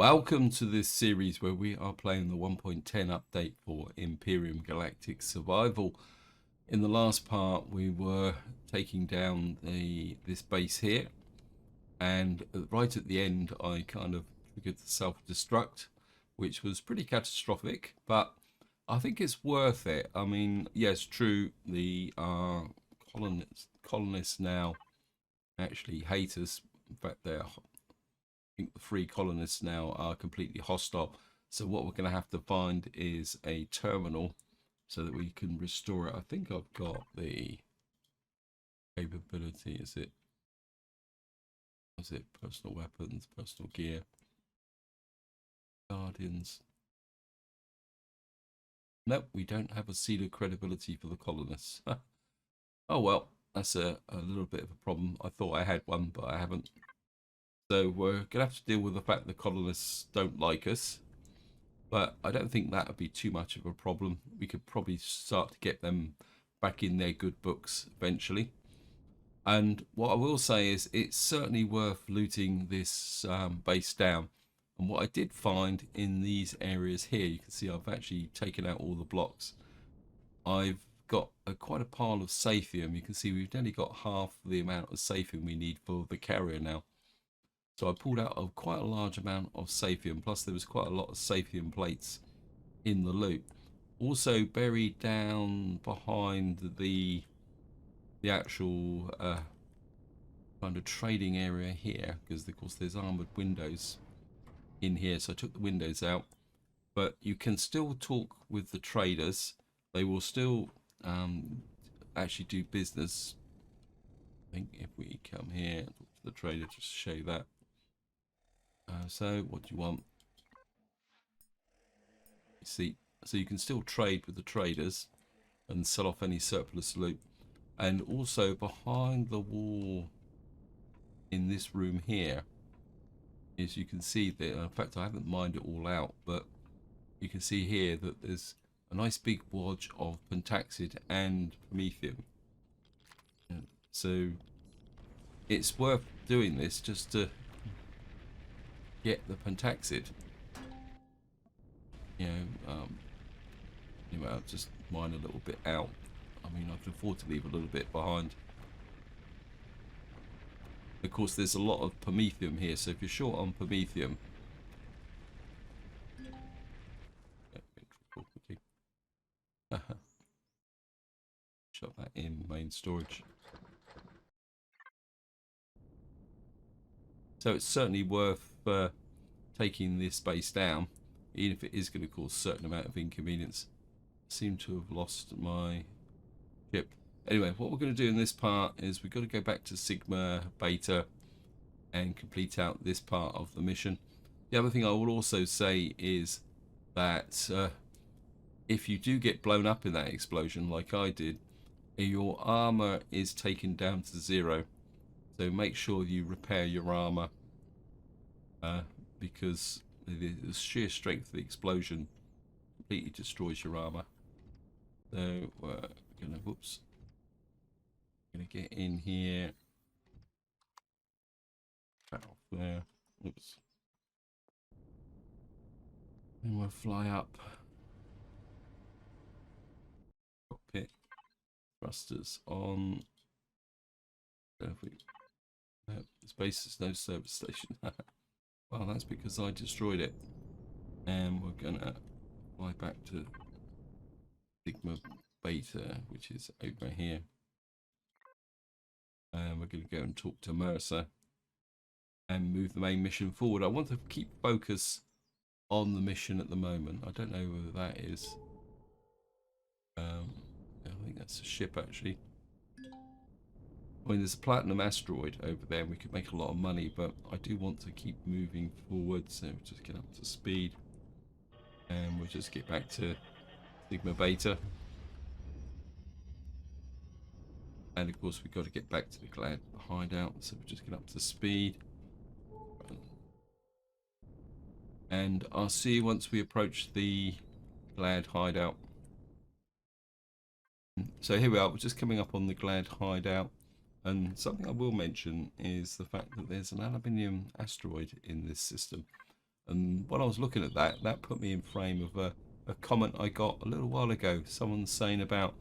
Welcome to this series where we are playing the 1.10 update for Empyrion Galactic Survival. In the last part we were taking down this base here, and right at the end I kind of triggered the self-destruct, which was pretty catastrophic, but I think it's worth it. I mean, yes, true, the colonists now actually hate us. In fact, they're the free colonists now are completely hostile. So what we're going to have to find is a terminal so that we can restore it. I think I've got the capability. Is it personal weapons, personal gear, guardians? Nope, we don't have a seal of credibility for the colonists. Oh well, that's a little bit of a problem. I thought I had one, but I haven't. So we're going to have to deal with the fact the colonists don't like us. But I don't think that would be too much of a problem. We could probably start to get them back in their good books eventually. And what I will say is it's certainly worth looting this base down. And what I did find in these areas here, you can see I've actually taken out all the blocks. I've got quite a pile of saphium. You can see we've only got half the amount of saphium we need for the carrier now. So I pulled out quite a large amount of saphium, plus there was quite a lot of saphium plates in the loot. Also buried down behind the actual kind of trading area here, because of course there's armored windows in here, so I took the windows out. But you can still talk with the traders. They will still actually do business. I think if we come here and talk to the trader, just to show you that. So what do you want? See, so you can still trade with the traders and sell off any surplus loot. And also behind the wall in this room here is, you can see that, in fact I haven't mined it all out, but you can see here that there's a nice big wodge of pentaxid and promethium. So it's worth doing this just to get the pentaxid. Anyway, I'll just mine a little bit out. I mean, I can afford to leave a little bit behind. Of course, there's a lot of promethium here, so if you're short on promethium, shove that in main storage. So it's certainly worth taking this base down, even if it is going to cause a certain amount of inconvenience. I seem to have lost my ship. Anyway, what we're going to do in this part is we've got to go back to Sigma Beta and complete out this part of the mission. The other thing I will also say is that if you do get blown up in that explosion like I did, your armor is taken down to 0. So make sure you repair your armor, because the sheer strength of the explosion completely destroys your armor. So we're gonna get in here. Off there. Oops. And we'll fly up. Cockpit. Thrusters on. This base is no service station. Well, that's because I destroyed it. And we're gonna fly back to Sigma Beta, which is over here. And we're gonna go and talk to Mercer and move the main mission forward. I want to keep focus on the mission at the moment. I don't know whether that is I think that's a ship actually. I mean, there's a platinum asteroid over there and we could make a lot of money, but I do want to keep moving forward, so we'll just get up to speed and we'll just get back to Sigma Beta. And of course we've got to get back to the Glad hideout, so we'll just get up to speed. And I'll see you once we approach the Glad hideout. So here we are, we're just coming up on the Glad hideout. And something I will mention is the fact that there's an aluminium asteroid in this system. And when I was looking at that, that put me in frame of a comment I got a little while ago. Someone saying about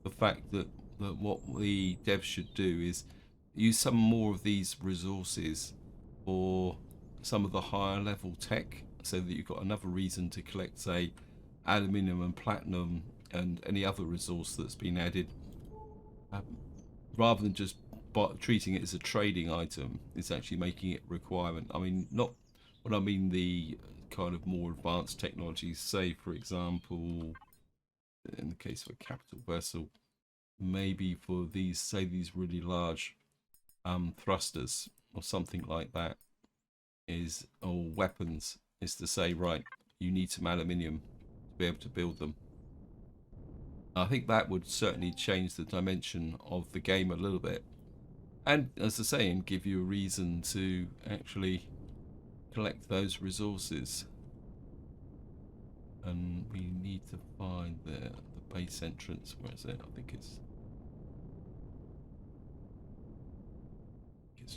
the fact that what the devs should do is use some more of these resources for some of the higher level tech, so that you've got another reason to collect, say, aluminium and platinum and any other resource that's been added, rather than just treating it as a trading item. It's actually making it a requirement. I mean, not what I mean the kind of more advanced technologies, say for example in the case of a capital vessel, maybe for these, say, these really large thrusters or something like that, is, or weapons, is to say, right, you need some aluminium to be able to build them. I think that would certainly change the dimension of the game a little bit, and as I say, and give you a reason to actually collect those resources. And we need to find the base entrance. Where is it? I think it's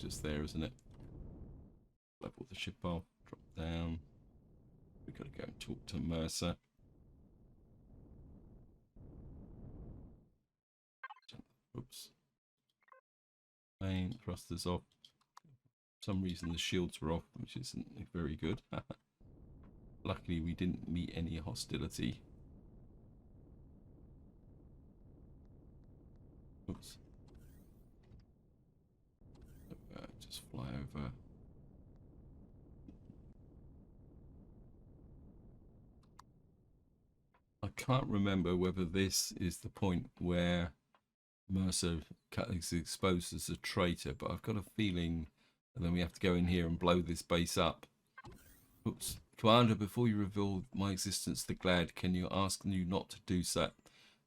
just there, isn't it? Level the ship off, drop down. We've got to go and talk to Mercer. Oops. Main thrusters off. For some reason the shields were off, which isn't very good. Luckily we didn't meet any hostility. Oops. Just fly over. I can't remember whether this is the point where Mercer is exposed as a traitor, but I've got a feeling, and then we have to go in here and blow this base up. Oops. Commander, before you reveal my existence to the Glad, can you ask you not to do so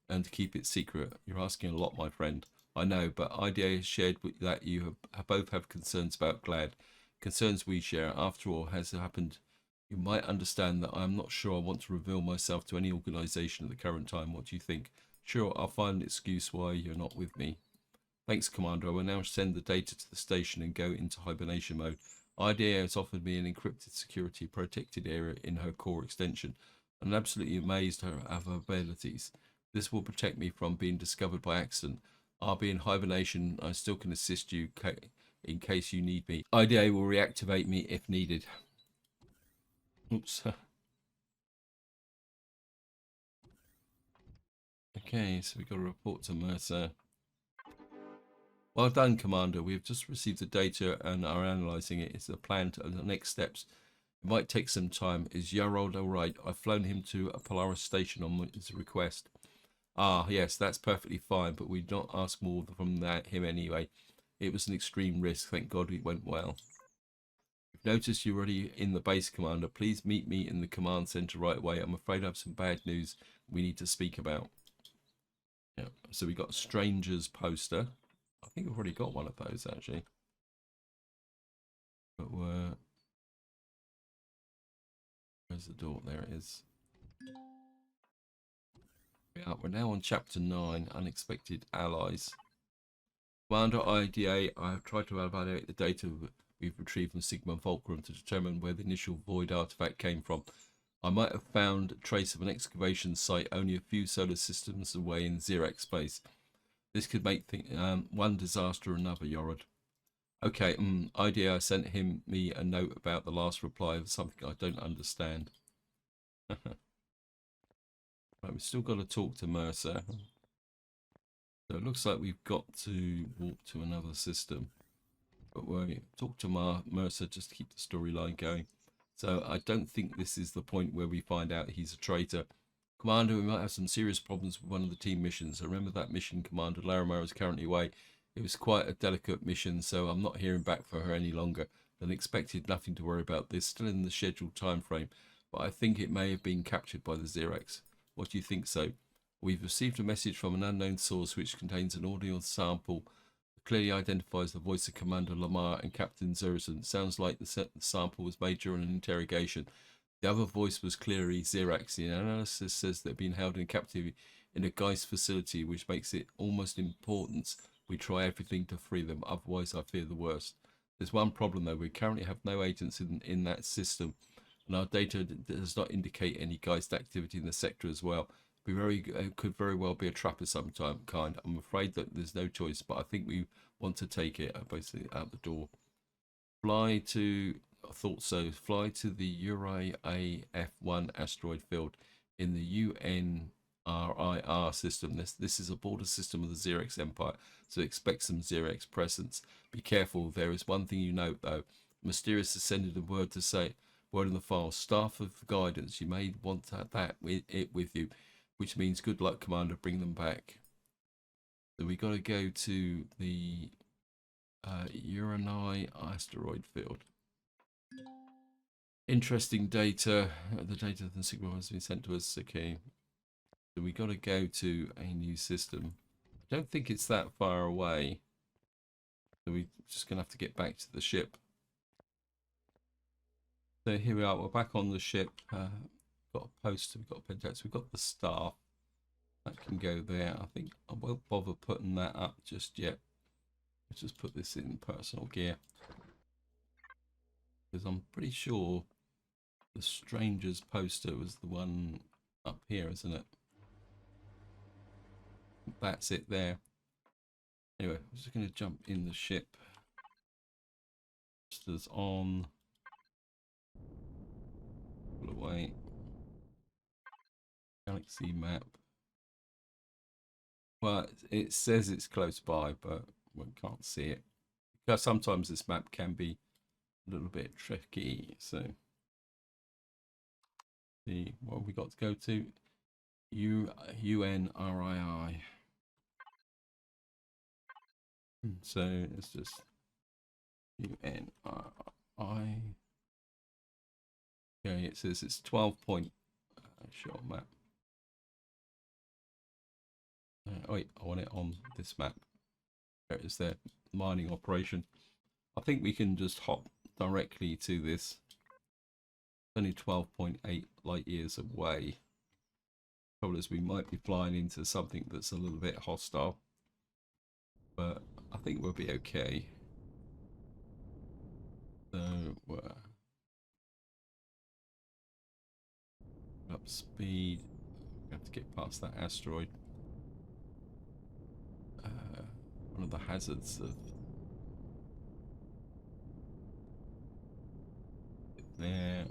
and to keep it secret? You're asking a lot, my friend. I know, but IDA has shared that you both have concerns about Glad. Concerns we share. After all has happened, you might understand that I am not sure I want to reveal myself to any organisation at the current time. What do you think? Sure, I'll find an excuse why you're not with me. Thanks, Commander. I will now send the data to the station and go into hibernation mode. IDA has offered me an encrypted security protected area in her core extension. I'm absolutely amazed at her abilities. This will protect me from being discovered by accident. I'll be in hibernation. I still can assist you in case you need me. IDA will reactivate me if needed. Oops. Okay, so we've got a report to Mercer. Well done, Commander. We have just received the data and are analysing it. It's a plan to the next steps. It might take some time. Is Yarold all right? I've flown him to a Polaris station on his request. Ah, yes, that's perfectly fine, but we'd not ask more from him anyway. It was an extreme risk. Thank God it went well. I've noticed you're already in the base, Commander. Please meet me in the command centre right away. I'm afraid I have some bad news we need to speak about. Yeah, so we got a stranger's poster. I think we've already got one of those, actually. But where's the door? There it is. Yeah, we're now on Chapter 9, Unexpected Allies. Commander IDA, I have tried to evaluate the data we've retrieved from Sigma and Fulcrum to determine where the initial void artifact came from. I might have found a trace of an excavation site only a few solar systems away in Zirax space. This could make one disaster or another, Yorod. Okay, IDA sent me a note about the last reply of something I don't understand. Right, we've still got to talk to Mercer. So it looks like we've got to walk to another system. But we'll talk to Mercer just to keep the storyline going. So I don't think this is the point where we find out he's a traitor. Commander, we might have some serious problems with one of the team missions. I remember that mission Commander Larimar is currently away. It was quite a delicate mission, so I'm not hearing back for her any longer than expected. Nothing to worry about. This still in the scheduled time frame, but I think it may have been captured by the Zirax. What do you think so? We've received a message from an unknown source which contains an audio sample that clearly identifies the voice of Commander Lamar and Captain Zerson. Sounds like the sample was made during an interrogation. The other voice was clearly Zirax. The analysis says they've been held in captivity in a Geist facility, which makes it almost important we try everything to free them. Otherwise, I fear the worst. There's one problem, though. We currently have no agents in that system. and our data does not indicate any Geist activity in the sector as well. Could very well be a trap of some kind. I'm afraid that there's no choice, but I think we want to take it basically out the door. Fly to, I thought so, fly to the Uri AF1 asteroid field in the UNRIR system. This is a border system of the Zirax Empire, so expect some Zirax presence. Be careful, there is one thing you note though. Mysterious has sent a word to say, word in the file, staff of guidance, you may want that with you, which means good luck, Commander, bring them back. So we got to go to the Uranai asteroid field. Interesting data. The data of the signal has been sent to us. Okay. So we got to go to a new system. I don't think it's that far away. So we're just going to have to get back to the ship. So here we are. We're back on the ship. Got a post. We've got Pentax. We've got the staff. That can go there. I think I won't bother putting that up just yet. Let's just put this in personal gear. Because I'm pretty sure the Strangers poster was the one up here, isn't it? That's it there. Anyway, I'm just going to jump in the ship. Just as on. Pull away. Galaxy map. Well, it says it's close by, but we can't see it. Because sometimes this map can be a little bit tricky. So, see what we got to go to. UNRII. So it's just UNRI. Okay, it says it's 12 point short map. Wait, I want it on this map. There it is there, mining operation. I think we can just hop directly to this. It's only 12.8 light years away. Trouble is we might be flying into something that's a little bit hostile. But I think we'll be okay. So we're up speed. We have to get past that asteroid. One of the hazards of there.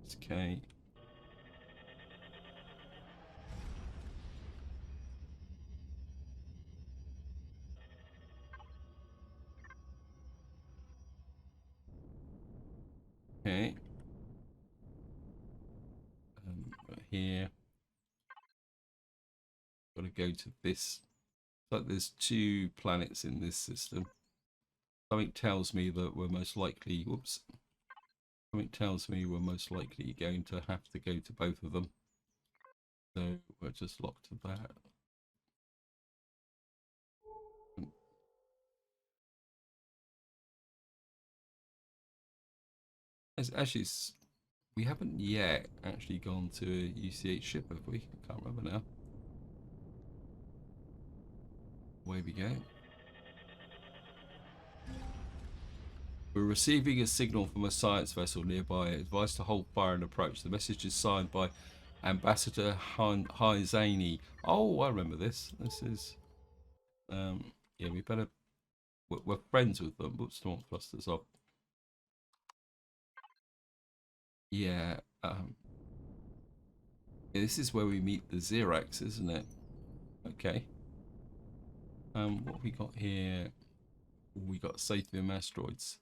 It's okay. Okay. Here. Got to go to this. But there's 2 planets in this system. Something tells me that we're most likely. Whoops. Something tells me we're most likely going to have to go to both of them. So we're just locked to that. Actually, we haven't yet actually gone to a UCH ship, have we? I can't remember now. Away we go. We're receiving a signal from a science vessel nearby. Advised to hold fire and approach. The message is signed by Ambassador Haizani. Oh, I remember this. This is... yeah, we better... We're friends with them. Whoops, don't clusters up. Yeah, this is where we meet the Zirax, isn't it? Okay. What have we got here? We got Sathium asteroids.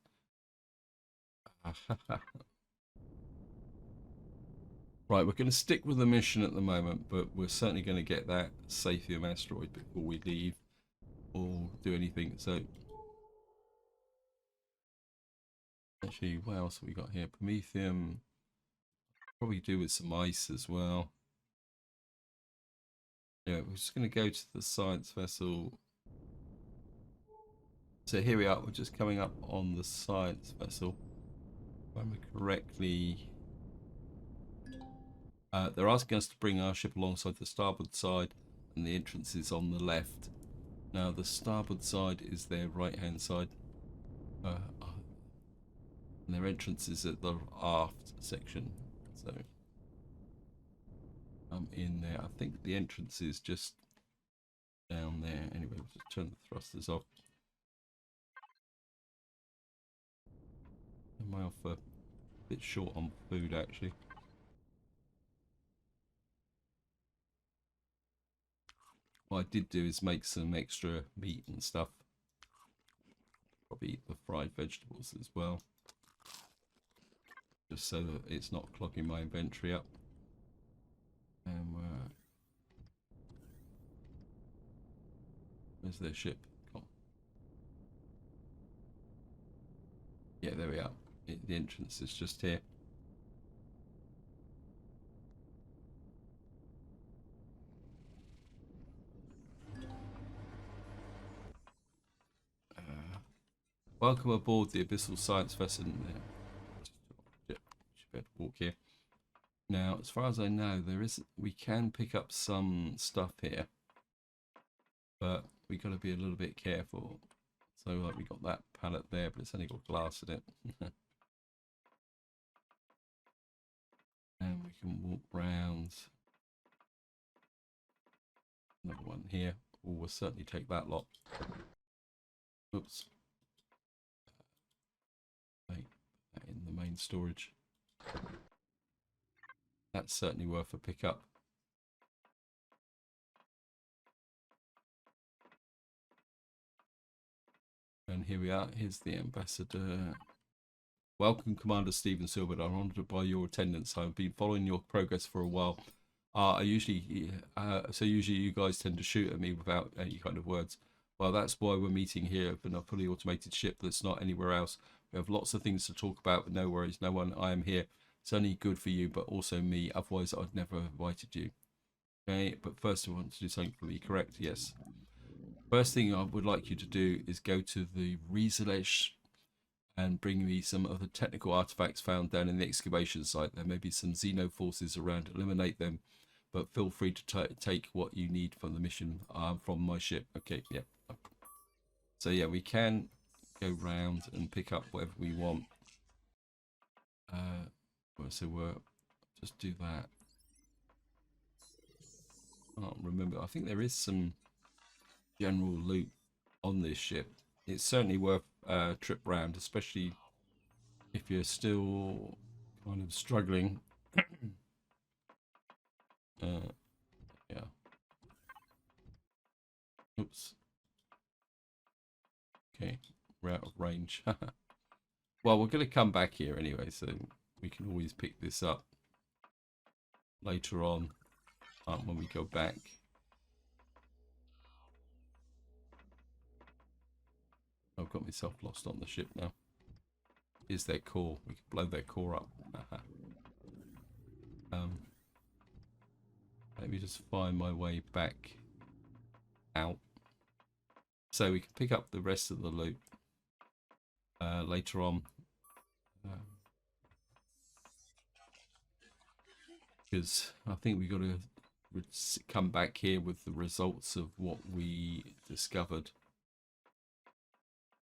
Right, we're going to stick with the mission at the moment, but we're certainly going to get that Sathium asteroid before we leave or do anything. So, actually, what else have we got here? Promethium. Probably do with some ice as well. Yeah, we're just going to go to the science vessel. So here we are. We're just coming up on the science vessel. If I remember correctly, they're asking us to bring our ship alongside the starboard side, and the entrance is on the left. Now, the starboard side is their right-hand side. And their entrance is at the aft section. So I'm in there. I think the entrance is just down there. Anyway, we'll just turn the thrusters off. Am I off a bit short on food actually? What I did do is make some extra meat and stuff. Probably eat the fried vegetables as well, just so that it's not clogging my inventory up. And where's their ship? Come on. Yeah, there we are. The entrance is just here. Welcome aboard the Abyssal Science Vessel. Should be able to walk here. Now, as far as I know, we can pick up some stuff here, but we got to be a little bit careful. So, like, we got that pallet there, but it's only got glass in it. And we can walk round. Another one here. Oh, we'll certainly take that lot. Oops. Put that in the main storage. That's certainly worth a pickup. And here we are. Here's the ambassador. Welcome, Commander Stephen Silbert. I'm honoured by your attendance. I've been following your progress for a while. Usually you guys tend to shoot at me without any kind of words. Well, that's why we're meeting here in a fully automated ship that's not anywhere else. We have lots of things to talk about, but no worries. No one. I am here. It's only good for you, but also me. Otherwise, I'd never invited you. Okay, but first I want to do something for me. Correct? Yes. First thing I would like you to do is go to the Zirax and bring me some of the technical artifacts found down in the excavation site. There may be some Xeno forces around. Eliminate them, but feel free to take what you need from the mission from my ship. Okay, yeah. So yeah, we can go round and pick up whatever we want. So we'll just do that. I can't remember. I think there is some general loot on this ship. It's certainly worth a trip round, especially if you're still kind of struggling. Yeah. Oops. Okay, we're out of range. Well, we're going to come back here anyway, so we can always pick this up later on when we go back. I've got myself lost on the ship now. Is their core? We can blow their core up. Let me just find my way back out. So we can pick up the rest of the loot later on. Because I think we got to come back here with the results of what we discovered.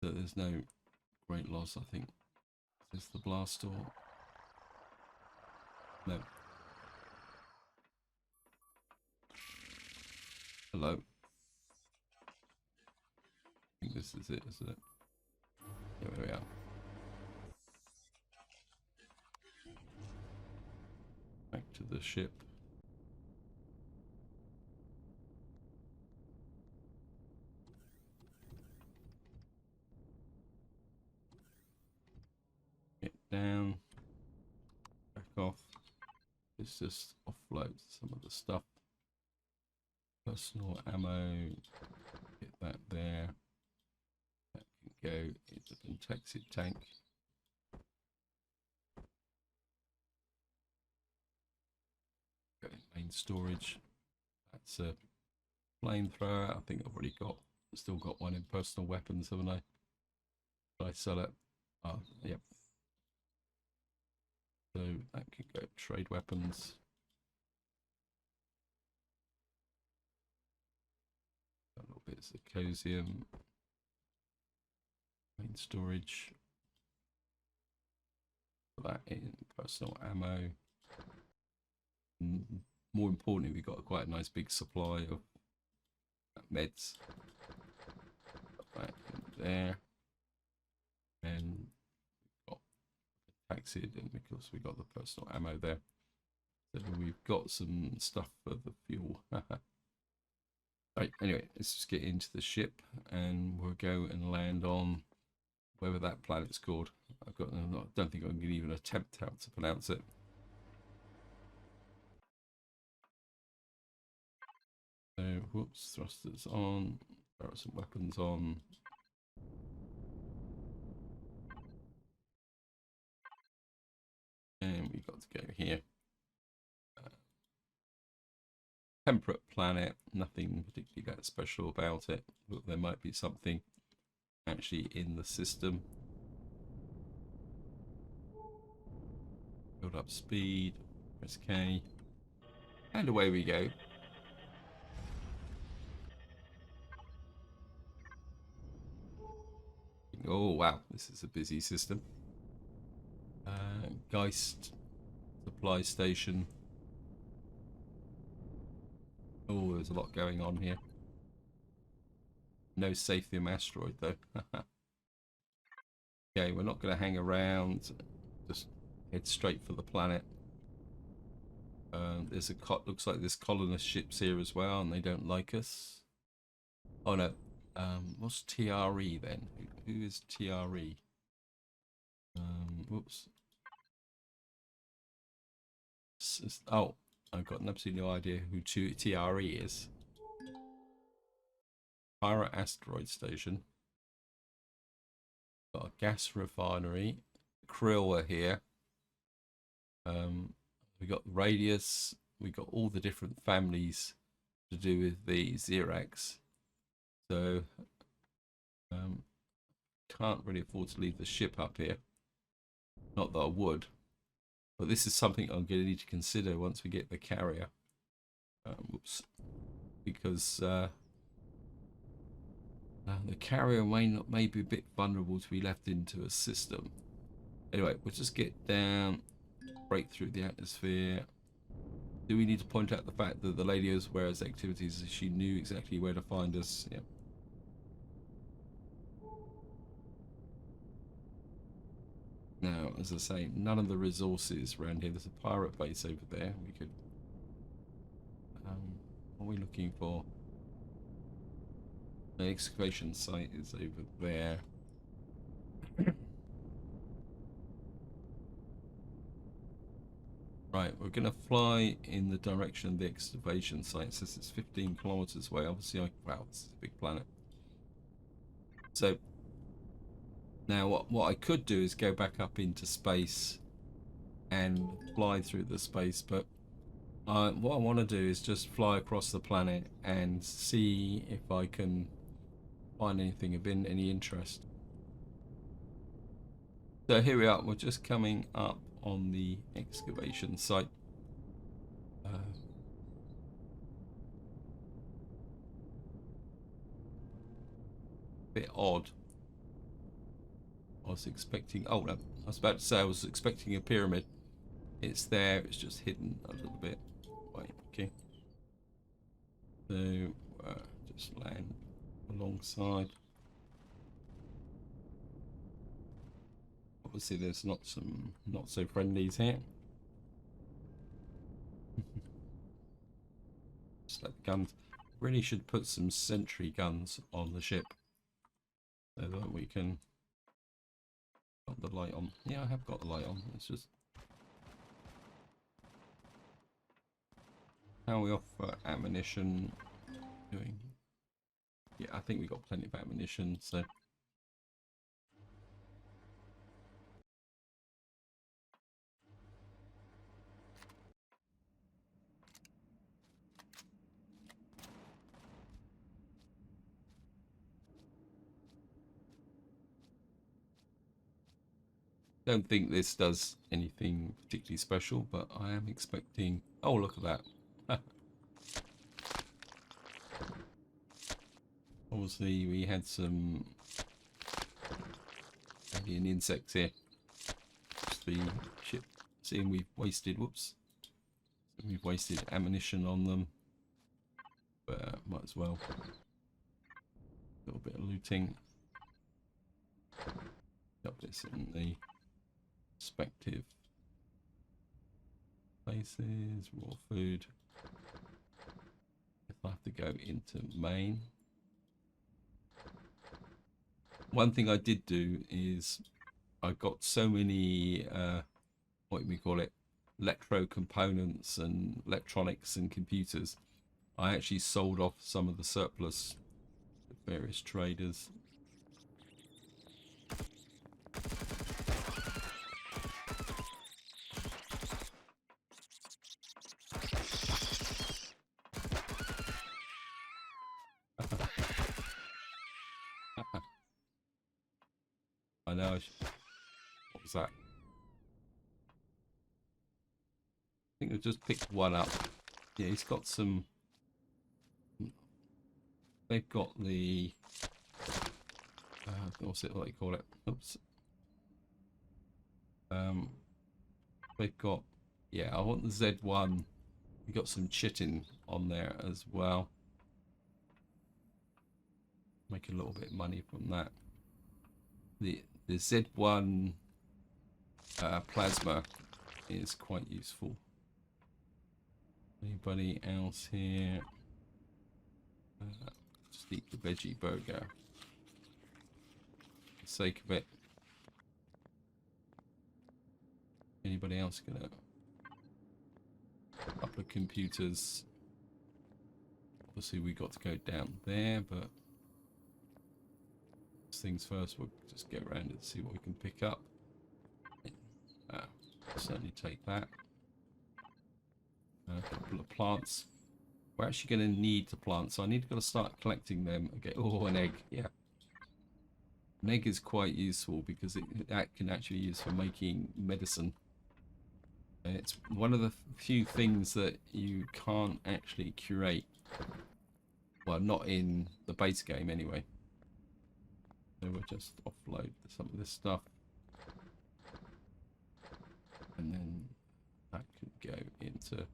So there's no great loss, I think. Is this the blast door? No. Hello. I think this is it, isn't it? Yeah, there we are. Back to the ship. Get down. Back off. Let's just offload some of the stuff. Personal ammo. Get that there. That can go into the taxi tank. Go in main storage. That's a flamethrower. I think I've already still got one in personal weapons, haven't I? Did I sell it? Oh, yep. So that could go trade weapons. A little bits of cosium. Main storage. Put that in personal ammo. And more importantly, we've got quite a nice big supply of meds. Put that in there. And we've got taxid, and because we got the personal ammo there. So we've got some stuff for the fuel. Right, anyway, let's just get into the ship and we'll go and land on whatever that planet's called. I don't think I can even attempt how to pronounce it. So, whoops, thrusters on, there are some weapons on. And we've got to go here. Temperate planet, nothing particularly that special about it, but there might be something actually in the system. Build up speed, press K, and away we go. Oh wow, this is a busy system. Geist supply station. Oh, there's a lot going on here. No Sathium asteroid though. Okay, we're not going to hang around. Just head straight for the planet. There's looks like there's colonist ships here as well, and they don't like us. Oh no. What's TRE then? Who is TRE? Whoops. Oh, I've got absolutely no idea who TRE is. Pirate asteroid station. Got a gas refinery. Krill are here. We got Radius. We got all the different families to do with the Zirax. So can't really afford to leave the ship up here. Not that I would, but this is something I'm going to need to consider once we get the carrier. Whoops, because the carrier may be a bit vulnerable to be left into a system. Anyway, we'll just get down, break through the atmosphere. Do we need to point out the fact that the lady as well as activities, she knew exactly where to find us? Yeah. Now, as I say, none of the resources around here. There's a pirate base over there. We could. What are we looking for? The excavation site is over there. Right, we're going to fly in the direction of the excavation site. It says it's 15 kilometers away. Obviously, wow, this is a big planet. So now what I could do is go back up into space and fly through the space, but what I want to do is just fly across the planet and see if I can find anything of any interest. So here we are, we're just coming up on the excavation site. Bit odd. I was expecting, oh no, I was about to say I was expecting a pyramid. It's there, it's just hidden a little bit. Wait, okay. So just land alongside. Obviously there's not so friendlies here. Just like the guns. Really should put some sentry guns on the ship so that we can got the light on. Yeah, I have got the light on. It's just how are we off for ammunition doing? Yeah, I think we got plenty of ammunition, so don't think this does anything particularly special, but I am expecting... Oh, look at that. Obviously, we had some alien insects here. Just be shit. Seeing we've wasted, whoops, we've wasted ammunition on them, but might as well. A little bit of looting. Got this in the respective places. Raw food. If I have to go into main. One thing I did do is I got so many what do we call it, electro components and electronics and computers. I actually sold off some of the surplus to various traders. I know. What was that? I think I just picked one up. Yeah, he's got some. They've got the. What's it? What do you call it? Oops. They've got. Yeah, I want the Z1. We got some chitin on there as well. Make a little bit of money from that. The Z1 plasma is quite useful. Anybody else here? Just eat the veggie burger. For the sake of it. Anybody else gonna? A couple of computers. Obviously we got to go down there, but things first, we'll just get around and see what we can pick up. Certainly take that. A couple of plants. We're actually going to need to plant, so I need to go start collecting them. Okay. Oh, an egg. Yeah. An egg is quite useful because that can actually be used for making medicine. And it's one of the few things that you can't actually curate. Well, not in the base game anyway. So we'll just offload some of this stuff. And then that could go into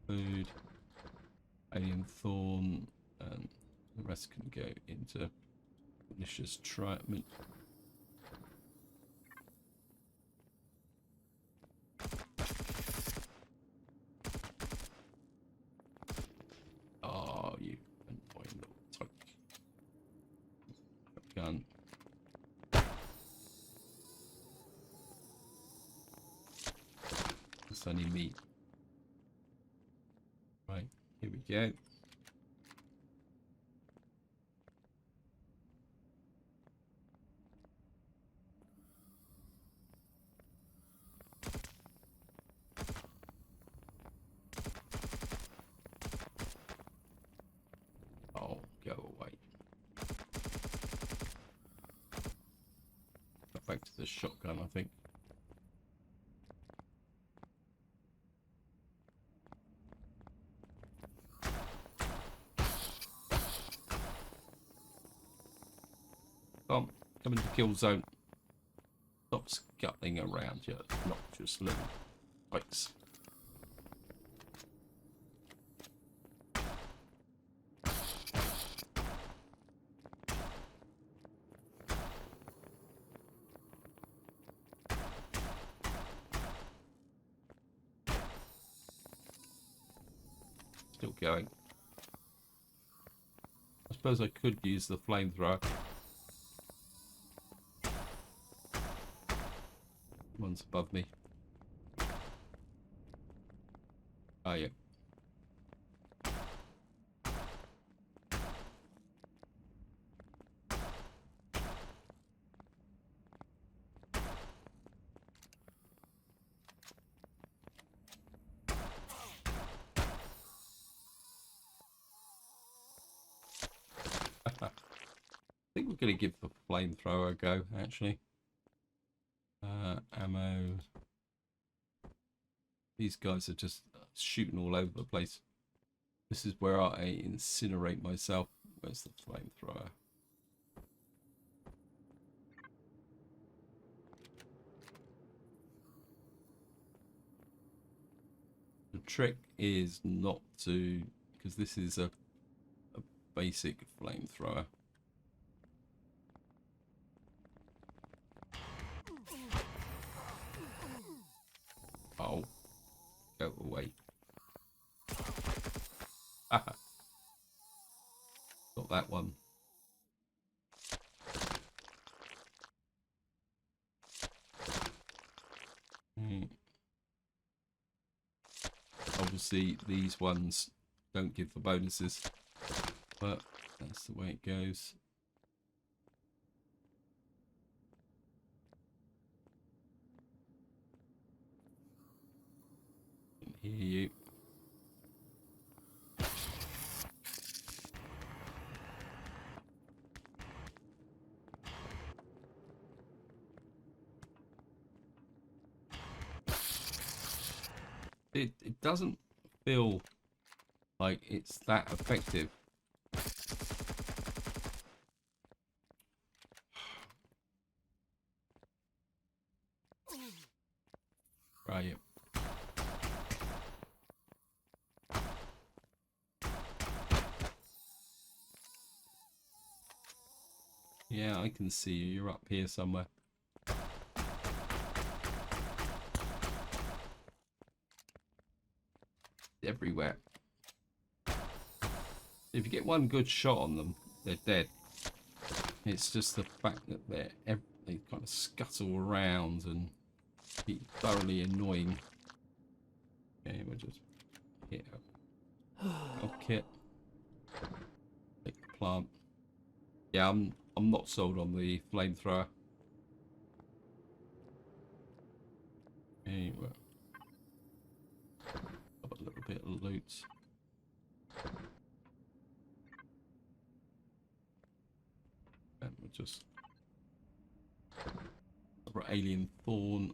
food, alien thorn, and the rest can go into malicious treatment. Oh, you annoying little tyke. Gun. It's only meat. Right, here we go. Oh, go away. Go back to the shotgun, I think. Come into kill zone. Stop scuttling around, you obnoxious little bikes. Still going. I suppose I could use the flamethrower. One's above me. Oh, yeah. I think we're going to give the flamethrower a go, actually. Ammo. These guys are just shooting all over the place. This is where I incinerate myself. Where's the flamethrower? trick is not to, because this is a basic flamethrower. Oh, go away. Got that one. Obviously, these ones don't give the bonuses, but that's the way it goes. Can hear you. It doesn't feel like it's that effective. Right. Yeah, I can see you. You're up here somewhere. Everywhere. If you get one good shot on them, they're dead. It's just the fact that they kind of scuttle around and be thoroughly annoying. Okay, we'll just hit a kit. Take the plant. Yeah, I'm not sold on the flamethrower. Okay, well, have a little bit of loot. And we'll just alien thorn.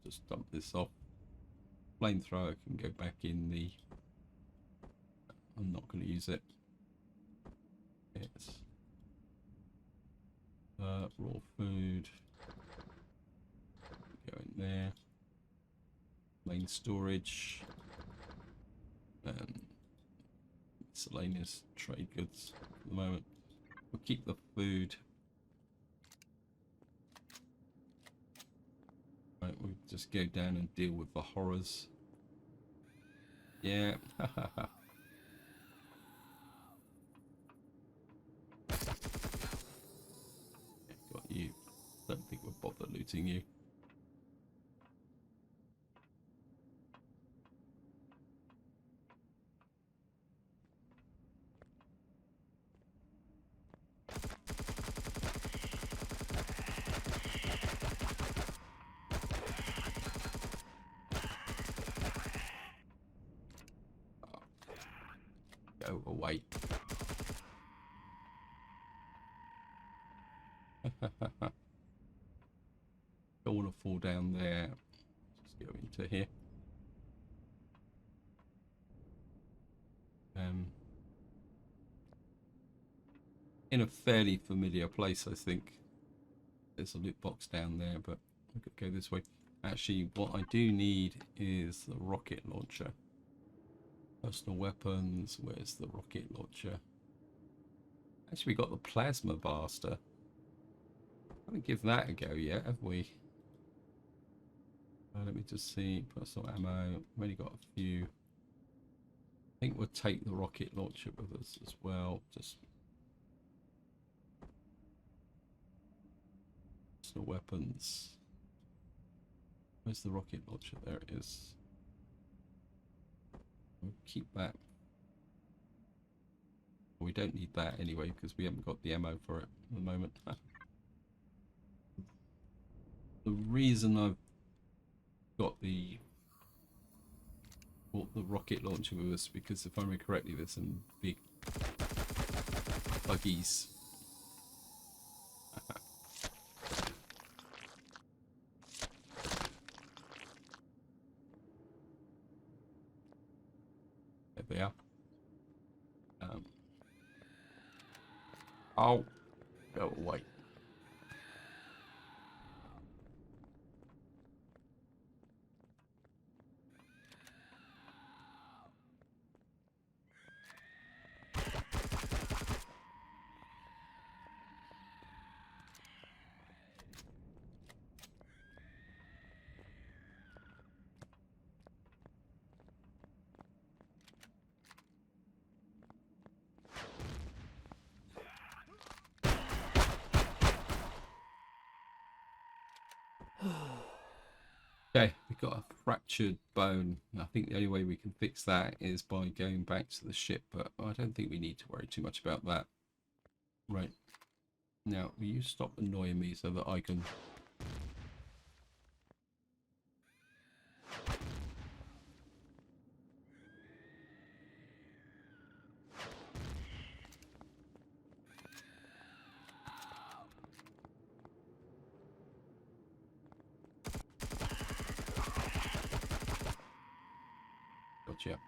Just dump this off. Flamethrower can go back in the. I'm not going to use it. It's raw food. Go in there. Main storage. And miscellaneous trade goods at the moment. We'll keep the food. Right, we'll just go down and deal with the horrors. Yeah. Got you. Don't think we'll bother looting you. Go away. Don't want to fall down there. Just go into here. In a fairly familiar place, I think. There's a loot box down there, but I could go this way. Actually, what I do need is the rocket launcher. Personal weapons. Where's the rocket launcher? Actually, we got the plasma blaster. Haven't given that a go yet, have we? Let me just see. Personal ammo. We've only got a few. I think we'll take the rocket launcher with us as well. Just personal weapons. Where's the rocket launcher? There it is. We'll keep that. We don't need that anyway because we haven't got the ammo for it at the moment. The reason I've got bought the rocket launcher with us because if I remember correctly, there's some big buggies. There they are. Oh, go away. Okay, we've got a fractured bone. I think the only way we can fix that is by going back to the ship, but I don't think we need to worry too much about that. Right. Now, will you stop annoying me so that I can... Gotcha.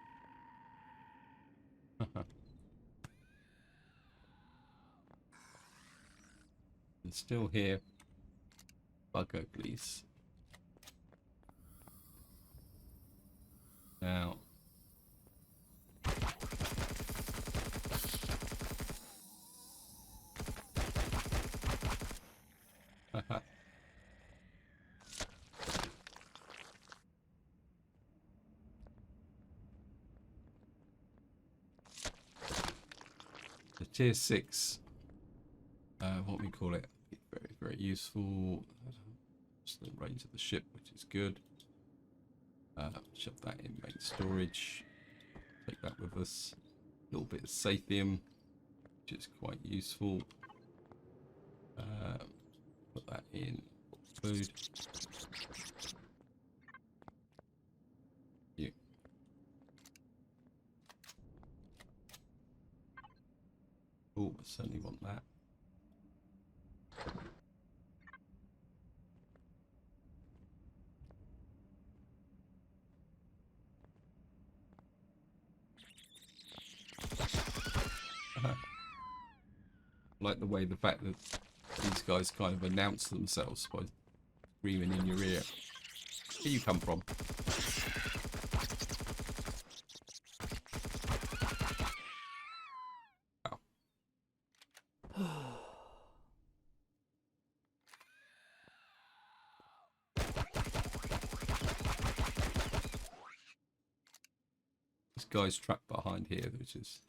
It's still here. Bugger, please. Now. The tier 6, what we call it, very, very useful. Just the range of the ship, which is good. Shove that in main storage. Take that with us. A little bit of Sathium, which is quite useful. Put that in food. Yeah. Oh, I certainly want that. Like the way the fact that these guys kind of announce themselves by screaming in your ear. Where you come from? Oh. This guy's trapped behind here, which is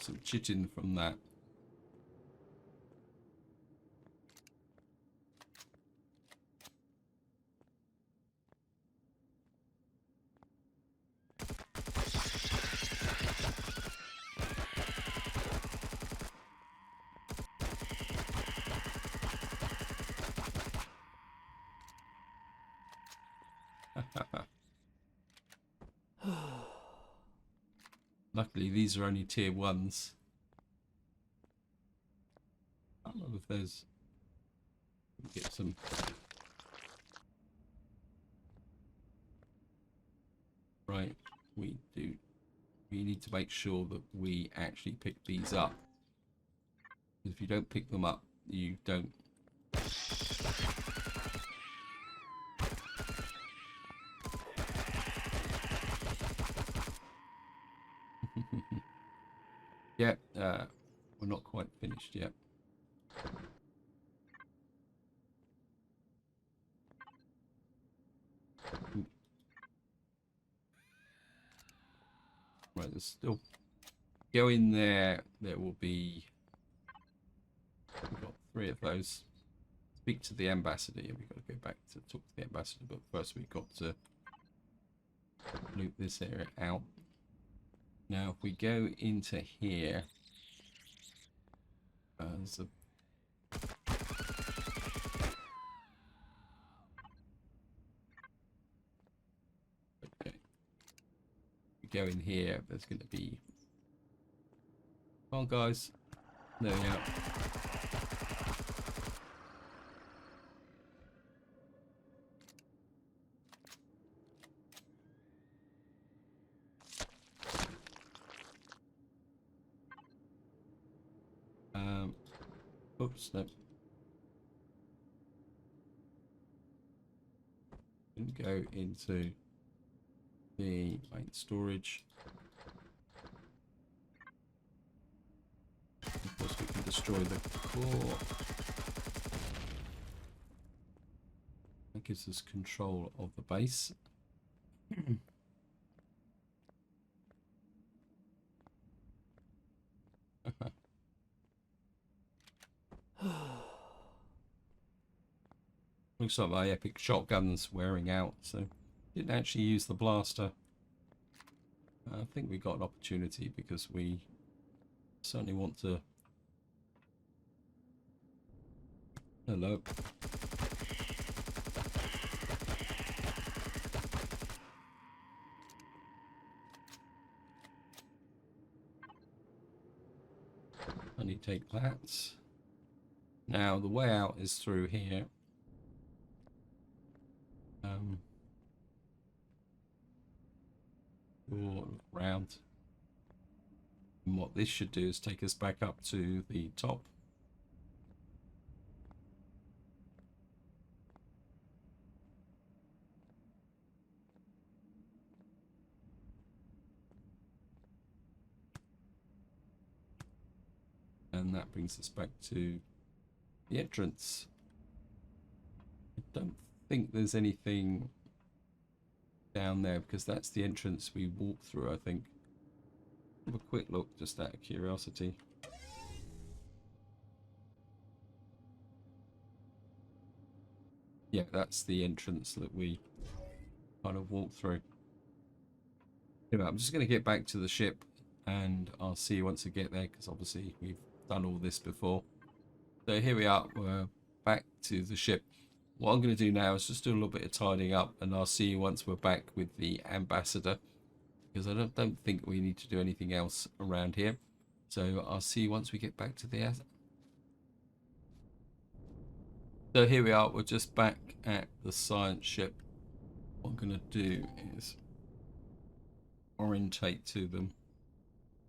some chitin from that. Luckily, these are only tier 1s. I don't know if there's... Get some... Right, we need to make sure that we actually pick these up. If you don't pick them up, you don't... Yeah, we're not quite finished yet. Right, there's still... Go in there, there will be... We've got 3 of those. Speak to the ambassador. We've got to go back to talk to the ambassador, but first we've got to loot this area out. Now, if we go into here, there's a... Okay. We go in here, there's going to be... Come on, guys. There we go. Oops, no. Didn't go into the main storage. Of course, we can destroy the core. That gives us control of the base. Looks like my epic shotgun's wearing out, so didn't actually use the blaster. I think we got an opportunity because we certainly want to... Hello. Only take that. Now the way out is through here. Or round. And what this should do is take us back up to the top. And that brings us back to the entrance. I don't think there's anything down there because that's the entrance we walked through, I think. Have a quick look just out of curiosity. Yeah, that's the entrance that we kind of walked through. Anyway, I'm just going to get back to the ship and I'll see you once I get there because obviously we've done all this before. So here we are, we're back to the ship. What I'm going to do now is just do a little bit of tidying up and I'll see you once we're back with the ambassador. Because I don't think we need to do anything else around here. So I'll see you once we get back to the... So here we are, we're just back at the science ship. What I'm going to do is orientate to them.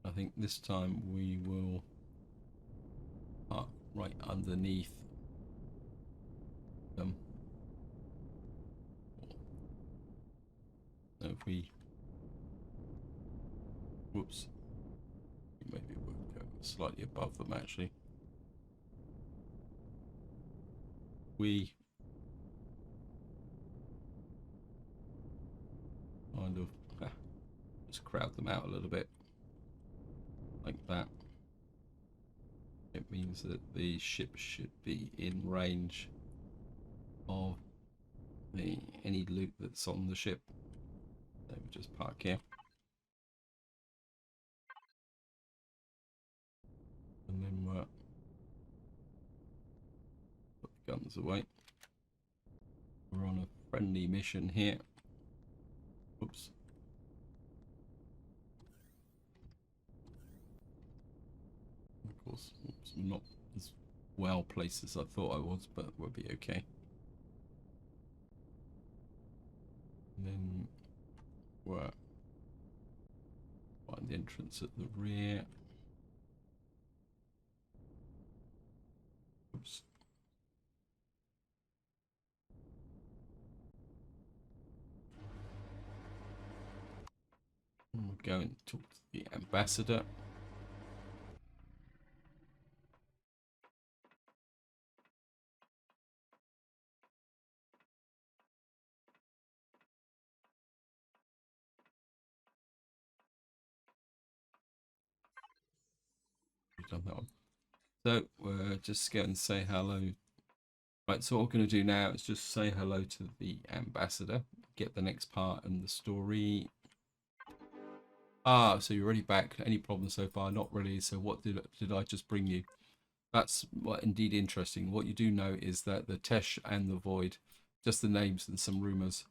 I think this time we will park right underneath them. So if we... Whoops. Maybe we'll go slightly above them actually. We kind of just crowd them out a little bit like that. It means that the ship should be in range of any loot that's on the ship. So we just park here. And then we'll put the guns away. We're on a friendly mission here. Oops. Of course, oops, I'm not as well placed as I thought I was, but we'll be okay. And then we'll find the entrance at the rear. Oops. And we'll go and talk to the ambassador. We've done that one. So we're just going to say hello. Right, so what we're going to do now is just say hello to the ambassador, get the next part in the story. Ah, so you're already back. Any problems so far? Not really. So what did I just bring you? That's indeed interesting. What you do know is that the Tesh and the Void, just the names and some rumors.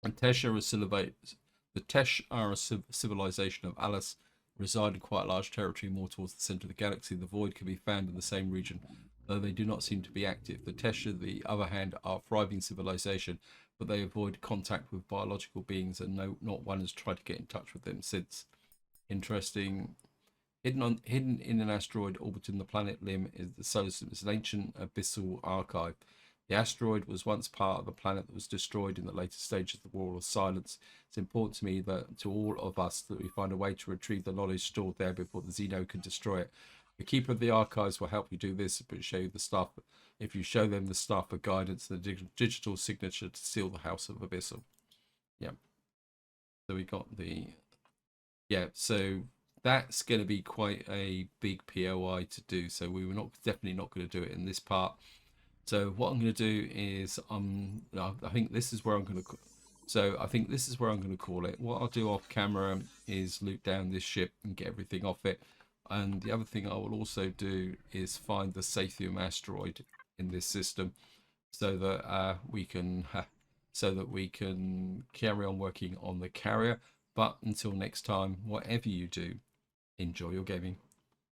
And Tesh the Tesh are a civilization of Alice, reside in quite a large territory more towards the center of the galaxy. The Void can be found in the same region, though they do not seem to be active. The Tesh, on the other hand, are a thriving civilization, but they avoid contact with biological beings, and not one has tried to get in touch with them since. Interesting. Hidden in an asteroid orbiting the planet limb is the solar system. It's an ancient abyssal archive. The asteroid was once part of the planet that was destroyed in the later stages of the War of Silence. It's important to me that to all of us that we find a way to retrieve the knowledge stored there before the Xeno can destroy it. The keeper of the archives will help you do this, but show you the stuff. If you show them the stuff for guidance, the digital signature to seal the House of Abyssal. Yeah. So we got the... Yeah, so that's going to be quite a big POI to do. So we were definitely not going to do it in this part. So what I'm going to do is I think this is where I'm going to. So I think this is where I'm going to call it. What I'll do off camera is loot down this ship and get everything off it. And the other thing I will also do is find the Sathium asteroid in this system, so that we can carry on working on the carrier. But until next time, whatever you do, enjoy your gaming.